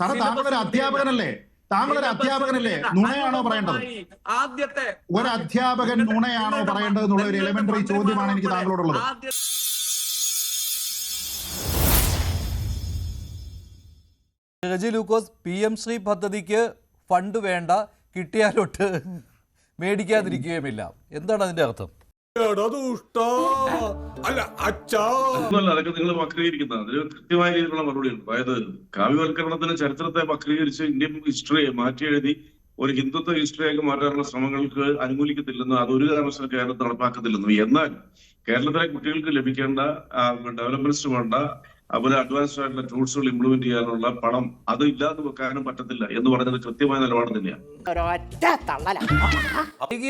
സാറേ താങ്കളൊരു അധ്യാപകനല്ലേ? താങ്കളൊരു അധ്യാപകനല്ലേ? നുണയാണോ പറയേണ്ടത്? ആദ്യത്തെ ഒരു അധ്യാപകൻ നുണയാണോ പറയേണ്ടത് എന്നുള്ള ഒരു എലിമെന്ററി ചോദ്യമാണ് എനിക്ക് താങ്കളോടുള്ളത്. റെജി ലൂക്കോസ്, PM ശ്രീ പദ്ധതിക്ക് ഫണ്ട് വേണ്ട, കിട്ടിയാലോട്ട് മേടിക്കാതിരിക്കുകയുമില്ല, എന്താണ് അതിന്റെ അർത്ഥം? അതൊക്കെ നിങ്ങൾ വക്രീകരിക്കുന്ന അതിന് കൃത്യമായ രീതിയിലുള്ള മറുപടിയുണ്ട്. അതായത് കാവ്യവൽക്കരണത്തിന് ചരിത്രത്തെ വക്രീകരിച്ച് ഇന്ത്യൻ ഹിസ്റ്ററിയെ മാറ്റി എഴുതി ഒരു ഹിന്ദുത്വ ഹിസ്റ്ററിയാക്കി മാറ്റാനുള്ള ശ്രമങ്ങൾക്ക് അനുകൂലിക്കത്തില്ലെന്നും അതൊരു കാരണവശാലും കേരളത്തിൽ നടപ്പാക്കത്തില്ലെന്നും, എന്നാൽ കേരളത്തിലെ കുട്ടികൾക്ക് ലഭിക്കേണ്ട ഡെവലപ്മെന്റ്സ് വേണ്ട അതുപോലെ അഡ്വാൻസ്ഡ് ആയിട്ടുള്ള ടൂൾസുകൾ ഇംപ്ലിമെന്റ് ചെയ്യാനുള്ള പണം അത് ഇല്ലാതെ വെക്കാനും പറ്റത്തില്ല എന്ന് പറയുന്നത് കൃത്യമായ നിലപാട് തന്നെയാണ്.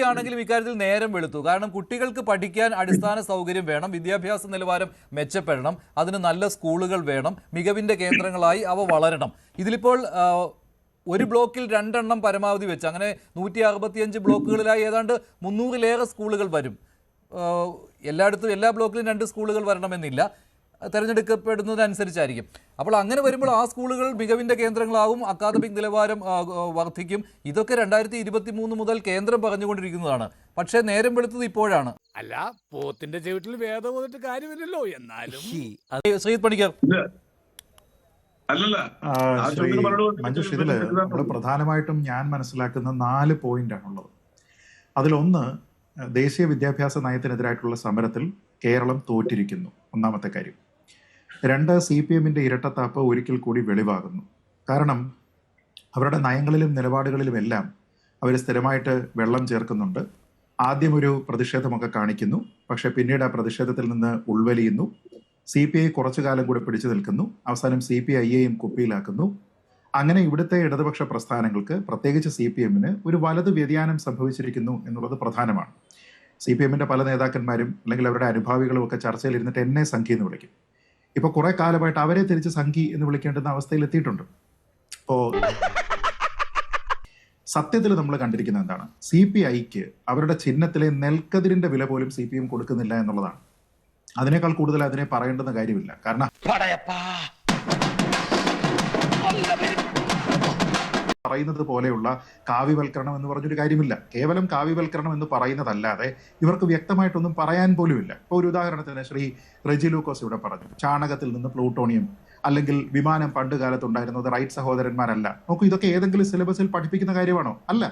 ആണെങ്കിലും ഇക്കാര്യത്തിൽ നേരം വെളുത്തു. കാരണം കുട്ടികൾക്ക് പഠിക്കാൻ അടിസ്ഥാന സൗകര്യം വേണം, വിദ്യാഭ്യാസ നിലവാരം മെച്ചപ്പെടണം, അതിന് നല്ല സ്കൂളുകൾ വേണം, മികവിന്റെ കേന്ദ്രങ്ങളായി അവ വളരണം. ഇതിലിപ്പോൾ ഒരു ബ്ലോക്കിൽ 2 എണ്ണം പരമാവധി വെച്ച് അങ്ങനെ 165 ബ്ലോക്കുകളിലായി ഏതാണ്ട് 300-ലേറെ സ്കൂളുകൾ വരും. എല്ലായിടത്തും എല്ലാ ബ്ലോക്കിലും 2 സ്കൂളുകൾ വരണമെന്നില്ല, തിരഞ്ഞെടുക്കപ്പെടുന്നതനുസരിച്ചായിരിക്കും. അപ്പോൾ അങ്ങനെ വരുമ്പോൾ ആ സ്കൂളുകൾ മികവിൻ്റെ കേന്ദ്രങ്ങളാവും, അക്കാദമിക് നിലവാരം വർദ്ധിക്കും. ഇതൊക്കെ 2023 മുതൽ കേന്ദ്രം പറഞ്ഞുകൊണ്ടിരിക്കുന്നതാണ്. പക്ഷേ നേരം വെളുത്തത് ഇപ്പോഴാണ്. അല്ല, പോത്തിന്റെ ചവിട്ടിൽ വേദം വന്നിട്ട് കാര്യമില്ലല്ലോ. എന്നാലും ശ്രീത് പണിക്കർ, മഞ്ജുഷ്, ഇതില് നമ്മൾ പ്രധാനമായിട്ടും ഞാൻ മനസ്സിലാക്കുന്ന 4 പോയിന്റാണുള്ളത്. അതിലൊന്ന്, ദേശീയ വിദ്യാഭ്യാസ നയത്തിനെതിരായിട്ടുള്ള സമരത്തിൽ കേരളം തോറ്റിരിക്കുന്നു, ഒന്നാമത്തെ കാര്യം. 2, CPMന്റെ ഇരട്ടത്താപ്പ് ഒരിക്കൽ കൂടി വെളിവാകുന്നു. കാരണം അവരുടെ നയങ്ങളിലും നിലപാടുകളിലുമെല്ലാം അവർ സ്ഥിരമായിട്ട് വെള്ളം ചേർക്കുന്നുണ്ട്. ആദ്യം ഒരു പ്രതിഷേധമൊക്കെ കാണിക്കുന്നു, പക്ഷെ പിന്നീട് ആ പ്രതിഷേധത്തിൽ നിന്ന് ഉൾവലിയുന്നു. CPI കുറച്ചു കാലം കൂടി പിടിച്ചു നിൽക്കുന്നു, അവസാനം CPIയെയും കുപ്പിയിലാക്കുന്നു. അങ്ങനെ ഇവിടുത്തെ ഇടതുപക്ഷ പ്രസ്ഥാനങ്ങൾക്ക്, പ്രത്യേകിച്ച് CPMന് ഒരു വലത് വ്യതിയാനം സംഭവിച്ചിരിക്കുന്നു എന്നുള്ളത് പ്രധാനമാണ്. CPMന്റെ പല നേതാക്കന്മാരും അല്ലെങ്കിൽ അവരുടെ അനുഭാവികളും ഒക്കെ ചർച്ചയിൽ ഇരുന്നിട്ട് എന്നെ സംഘി എന്ന് വിളിക്കും. ഇപ്പോൾ കുറെ കാലമായിട്ട് അവരെ തിരിച്ച് സംഘി എന്ന് വിളിക്കേണ്ടുന്ന അവസ്ഥയിൽ എത്തിയിട്ടുണ്ട്. അപ്പോൾ സത്യത്തിൽ നമ്മൾ കണ്ടിരിക്കുന്നത് എന്താണ്? CPIക്ക് അവരുടെ ചിഹ്നത്തിലെ നെൽക്കതിരിന്റെ വില പോലും CPM കൊടുക്കുന്നില്ല എന്നുള്ളതാണ്. അതിനേക്കാൾ കൂടുതൽ അതിനെ പറയേണ്ടുന്ന കാര്യമില്ല. കാരണം പറയുന്നത് പോലെയുള്ള കാവ്യവൽക്കരണം എന്ന് പറഞ്ഞൊരു കാര്യമില്ല. കേവലം കാവ്യവൽക്കരണം എന്ന് പറയുന്നതല്ലാതെ ഇവർക്ക് വ്യക്തമായിട്ടൊന്നും പറയാൻ പോലുമില്ല. ഇപ്പോൾ ഒരു ഉദാഹരണത്തിന് ശ്രീ റെജി ലൂക്കോസ് ഇവിടെ പറഞ്ഞു, ചാണകത്തിൽ നിന്ന് പ്ലൂട്ടോണിയം, അല്ലെങ്കിൽ വിമാനം പണ്ട് കാലത്തുണ്ടായിരുന്നത് റൈറ്റ് സഹോദരന്മാരല്ല. നോക്കൂ, ഇതൊക്കെ ഏതെങ്കിലും സിലബസിൽ പഠിപ്പിക്കുന്ന കാര്യമാണോ? അല്ല.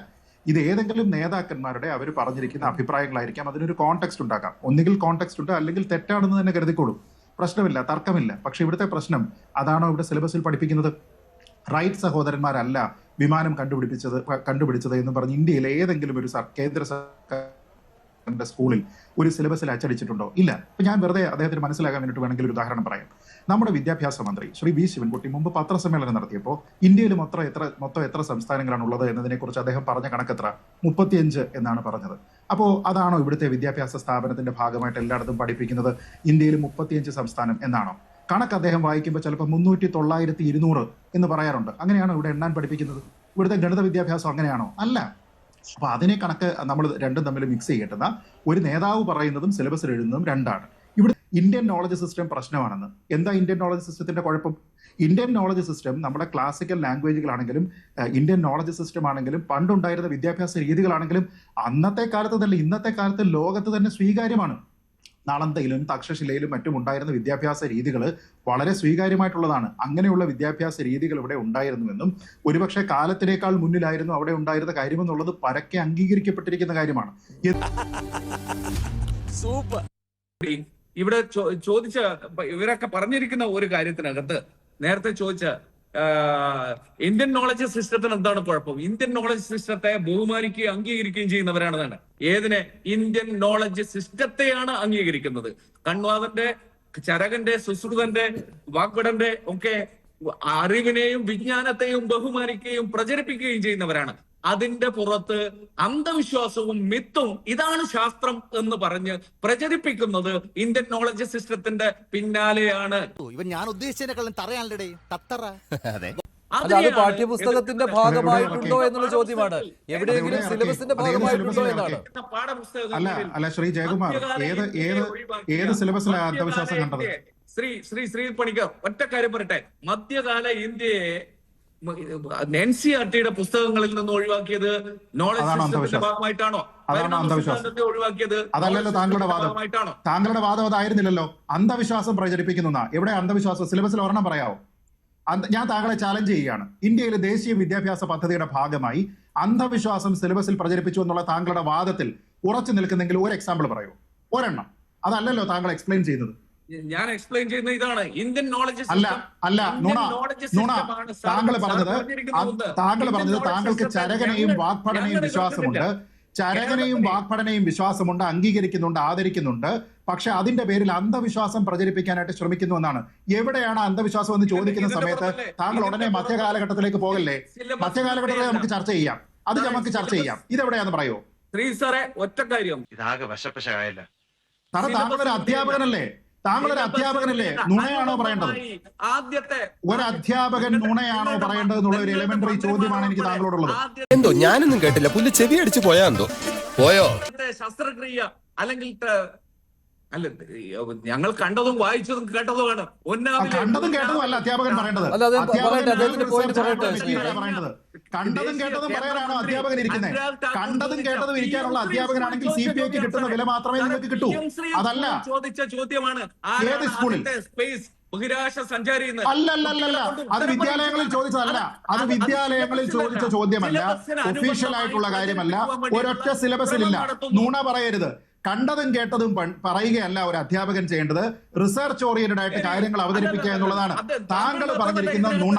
ഇത് ഏതെങ്കിലും നേതാക്കന്മാരുടെ അവർ പറഞ്ഞിരിക്കുന്ന അഭിപ്രായങ്ങളായിരിക്കാം. അതിനൊരു കോണ്ടെക്സ്റ്റ് ഉണ്ടാക്കാം. ഒന്നുകിൽ കോണ്ടെക്സ്റ്റ് ഉണ്ട്, അല്ലെങ്കിൽ തെറ്റാണെന്ന് തന്നെ കരുതിക്കോളൂ, പ്രശ്നമില്ല, തർക്കമില്ല. പക്ഷെ ഇവിടുത്തെ പ്രശ്നം അതാണോ ഇവിടെ സിലബസിൽ പഠിപ്പിക്കുന്നത്? റൈറ്റ് സഹോദരന്മാരല്ല വിമാനം കണ്ടുപിടിച്ചത് എന്ന് പറഞ്ഞ് ഇന്ത്യയിലെ ഏതെങ്കിലും ഒരു കേന്ദ്ര സർക്കാരിന്റെ സ്കൂളിൽ ഒരു സിലബസിൽ അച്ചടിച്ചിട്ടുണ്ടോ? ഇല്ല. അപ്പൊ ഞാൻ വെറുതെ അദ്ദേഹത്തിന് മനസ്സിലാക്കാൻ വേണ്ടിയിട്ട് വേണമെങ്കിൽ ഒരു ഉദാഹരണം പറയാം. നമ്മുടെ വിദ്യാഭ്യാസ മന്ത്രി ശ്രീ V ശിവൻകുട്ടി മുമ്പ് പത്രസമ്മേളനം നടത്തിയപ്പോൾ ഇന്ത്യയിൽ മൊത്തം എത്ര സംസ്ഥാനങ്ങളാണ് ഉള്ളത് എന്നതിനെക്കുറിച്ച് അദ്ദേഹം പറഞ്ഞ കണക്കെത്ര? 35 എന്നാണ് പറഞ്ഞത്. അപ്പോൾ അതാണോ ഇവിടുത്തെ വിദ്യാഭ്യാസ സ്ഥാപനത്തിന്റെ ഭാഗമായിട്ട് എല്ലായിടത്തും പഠിപ്പിക്കുന്നത് ഇന്ത്യയിൽ 35 സംസ്ഥാനം എന്നാണോ? കണക്ക് അദ്ദേഹം വായിക്കുമ്പോൾ ചിലപ്പോൾ 300, 900, 200 എന്ന് പറയാറുണ്ട്. അങ്ങനെയാണോ ഇവിടെ എണ്ണാൻ പഠിപ്പിക്കുന്നത്? ഇവിടുത്തെ ഗണിത വിദ്യാഭ്യാസം അങ്ങനെയാണോ? അല്ല. അപ്പൊ അതിനെ കണക്ക് നമ്മൾ രണ്ടും തമ്മിൽ മിക്സ് ചെയ്യേണ്ടുന്ന ഒരു നേതാവ് പറയുന്നതും സിലബസിൽ എഴുതുന്നതും രണ്ടാണ്. ഇവിടെ ഇന്ത്യൻ നോളജ് സിസ്റ്റം പ്രശ്നമാണെന്ന്. എന്താ ഇന്ത്യൻ നോളജ് സിസ്റ്റത്തിന്റെ കുഴപ്പം? ഇന്ത്യൻ നോളജ് സിസ്റ്റം നമ്മുടെ ക്ലാസിക്കൽ ലാംഗ്വേജുകളാണെങ്കിലും ഇന്ത്യൻ നോളജ് സിസ്റ്റം ആണെങ്കിലും പണ്ടുണ്ടായിരുന്ന വിദ്യാഭ്യാസ രീതികളാണെങ്കിലും അന്നത്തെ കാലത്ത് തന്നെ ഇന്നത്തെ കാലത്ത് ലോകത്ത് തന്നെ സ്വീകാര്യമാണ്. നാളന്തയിലും തക്ഷശിലയിലും മറ്റും ഉണ്ടായിരുന്ന വിദ്യാഭ്യാസ രീതികൾ വളരെ സ്വീകാര്യമായിട്ടുള്ളതാണ്. അങ്ങനെയുള്ള വിദ്യാഭ്യാസ രീതികൾ ഇവിടെ ഉണ്ടായിരുന്നുവെന്നും ഒരുപക്ഷെ കാലത്തിനേക്കാൾ മുന്നിലായിരുന്നു അവിടെ ഉണ്ടായിരുന്ന കാര്യമെന്നുള്ളത് പരക്കെ അംഗീകരിക്കപ്പെട്ടിരിക്കുന്ന കാര്യമാണ്. സൂപ്പർ. ഇവിടെ ചോദിച്ച ഇവരൊക്കെ പറഞ്ഞിരിക്കുന്ന ഒരു കാര്യത്തിനകത്ത് നേരത്തെ ചോദിച്ച ഇന്ത്യൻ നോളജ് സിസ്റ്റത്തിന് എന്താണ് കുഴപ്പം? ഇന്ത്യൻ നോളജ് സിസ്റ്റത്തെ ബഹുമാനിക്കുകയും അംഗീകരിക്കുകയും ചെയ്യുന്നവരാണെന്നാണ്. ഏതിനെ? ഇന്ത്യൻ നോളജ് സിസ്റ്റത്തെയാണ് അംഗീകരിക്കുന്നത്. കണ്വാദന്റെ, ചരകന്റെ, സുശ്രുതന്റെ, വാഗ്വടന്റെ ഒക്കെ അറിവിനെയും വിജ്ഞാനത്തെയും ബഹുമാനിക്കുകയും പ്രചരിപ്പിക്കുകയും ചെയ്യുന്നവരാണ്. അതിന്റെ പുറത്ത് അന്ധവിശ്വാസവും മിത്തും ഇതാണ് ശാസ്ത്രം എന്ന് പറഞ്ഞ് പ്രചരിപ്പിക്കുന്നത് ഇന്ത്യൻ നോളജ് സിസ്റ്റത്തിന്റെ പിന്നാലെയാണ്. ഞാൻ ഉദ്ദേശിച്ചതിനെക്കാളും തറയാണല്ലേ തത്തറ. അത് പാഠ്യപുസ്തകത്തിന്റെ ഭാഗമായിട്ടുണ്ടോ എന്നുള്ള ചോദ്യമാണ്. എവിടെയെങ്കിലും സിലബസിന്റെ ഭാഗമായിട്ടുണ്ടോ എന്നാണ്. അല്ല ശ്രീ ജയകുമാർ, ഏത് സിലബസിലാണ് അന്ധവിശ്വാസം കണ്ടത്? ശ്രീ പണിക്കർ, ഒറ്റ കാര്യം പറയട്ടെ. മധ്യകാല ഇന്ത്യയെ NCERT പുസ്തകങ്ങളിൽ നിന്ന് ഒഴിവാക്കിയത് നോളജ് അതാണോ സിസ്റ്റത്തിന്റെ അന്ധവിശ്വാസം? ഭാഗമായിട്ടാണോ? അതാണോ അന്ധവിശ്വാസം? ഒഴിവാക്കിയത് അതല്ലല്ലോ താങ്കളുടെ വാദം. ഭാഗമായിട്ടാണോ? താങ്കളുടെ വാദം അതായിരുന്നില്ലല്ലോ. അന്ധവിശ്വാസം പ്രചരിപ്പിക്കുന്ന എവിടെ അന്ധവിശ്വാസം? സിലബസിൽ ഒരെണ്ണം പറയാമോ? ഞാൻ താങ്കളെ ചാലഞ്ച് ചെയ്യുകയാണ്. ഇന്ത്യയിലെ ദേശീയ വിദ്യാഭ്യാസ പദ്ധതിയുടെ ഭാഗമായി അന്ധവിശ്വാസം സിലബസിൽ പ്രചരിപ്പിച്ചു എന്നുള്ള താങ്കളുടെ വാദത്തിൽ ഉറച്ചു നിൽക്കുന്നെങ്കിൽ ഒരു എക്സാമ്പിൾ പറയൂ, ഒരെണ്ണം. അതല്ലല്ലോ താങ്കൾ എക്സ്പ്ലെയിൻ ചെയ്യുന്നത്. ഞാൻ എക്സ്പ്ലെയിൻ ചെയ്യുന്ന ഇതാണ് ഇന്ത്യൻ നോളജ് അല്ല നുണ താങ്കൾ പറഞ്ഞത് താങ്കൾക്ക് ചരകനെയും വാഗ്ഭടനെയും വിശ്വാസമുണ്ട്, ചരകനെയും വാഗ്ഭടനെയും വിശ്വാസമുണ്ട്, അംഗീകരിക്കുന്നുണ്ട്, ആദരിക്കുന്നുണ്ട്. പക്ഷെ അതിന്റെ പേരിൽ അന്ധവിശ്വാസം പ്രചരിപ്പിക്കാനായിട്ട് ശ്രമിക്കുന്നു എന്നാണ്. എവിടെയാണ് അന്ധവിശ്വാസം എന്ന് ചോദിക്കുന്ന സമയത്ത് താങ്കൾ ഉടനെ മധ്യകാലഘട്ടത്തിലേക്ക് പോകല്ലേ? മധ്യകാലഘട്ടത്തിലെ നമുക്ക് ചർച്ച ചെയ്യാം, അത് നമുക്ക് ചർച്ച ചെയ്യാം. ഇതെവിടെയാന്ന് പറയോ? ശ്രീ സാറേ, ഒറ്റ കാര്യം. ഇതാകെ വശപ്പശായല്ല സാറേ, താങ്കളൊരു അധ്യാപകനല്ലേ? താങ്കളൊരു അധ്യാപകനല്ലേ? നുണയാണോ പറയേണ്ടത്? ആദ്യത്തെ ഒരു അധ്യാപകൻ നുണയാണോ പറയേണ്ടത് എന്നുള്ള ഒരു എലിമെന്ററി ചോദ്യമാണ് എനിക്ക് താങ്കളോടുള്ളത്. എന്തോ ഞാനൊന്നും കേട്ടില്ല, പുല്ല് ചെവി അടിച്ചു പോയാ എന്തോ പോയോ? ശസ്ത്രക്രിയ അല്ലെങ്കിൽ അല്ല, ഞങ്ങൾ കണ്ടതും വായിച്ചതും കേട്ടതുമാണ്. കണ്ടതും കേട്ടതും അല്ല അധ്യാപകൻ പറയേണ്ടത്. അല്ല, അത് പറയട്ടെ, അദ്ദേഹത്തിന്റെ point പറയട്ടെ. പറയേണ്ടത് കണ്ടതും കേട്ടതും പറയാനാണോ അധ്യാപകൻ ഇരിക്കുന്നത്? കണ്ടതും കേട്ടതും ഇരിക്കാനുള്ള അധ്യാപകനാണെങ്കിൽ CPIക്ക് കിട്ടുന്ന വില മാത്രമേ നിങ്ങൾക്ക് കിട്ടൂ. അതല്ല ചോദിച്ച ചോദ്യമാണ്. ഏത് സ്കൂളിൽ? സ്പേസ് ബഹിരാകാശ സഞ്ചാരി. അല്ലല്ലല്ല, അത് വിദ്യാലയങ്ങളിൽ ചോദിച്ചതല്ല, അത് വിദ്യാലയങ്ങളിൽ ചോദിച്ച ചോദ്യമല്ല, ഒഫീഷ്യൽ ആയിട്ടുള്ള കാര്യമല്ല, ഒരൊറ്റ സിലബസിലില്ല. നുണ പറയരുത്. കണ്ടതും കേട്ടതും പറയുകയല്ല ഒരു അധ്യാപകൻ ചെയ്യേണ്ടത്. റിസർച്ച് ഓറിയന്റഡ് ആയിട്ട് കാര്യങ്ങൾ അവതരിപ്പിക്കുക എന്നുള്ളതാണ്. താങ്കൾ പറഞ്ഞിരിക്കുന്ന നുണ.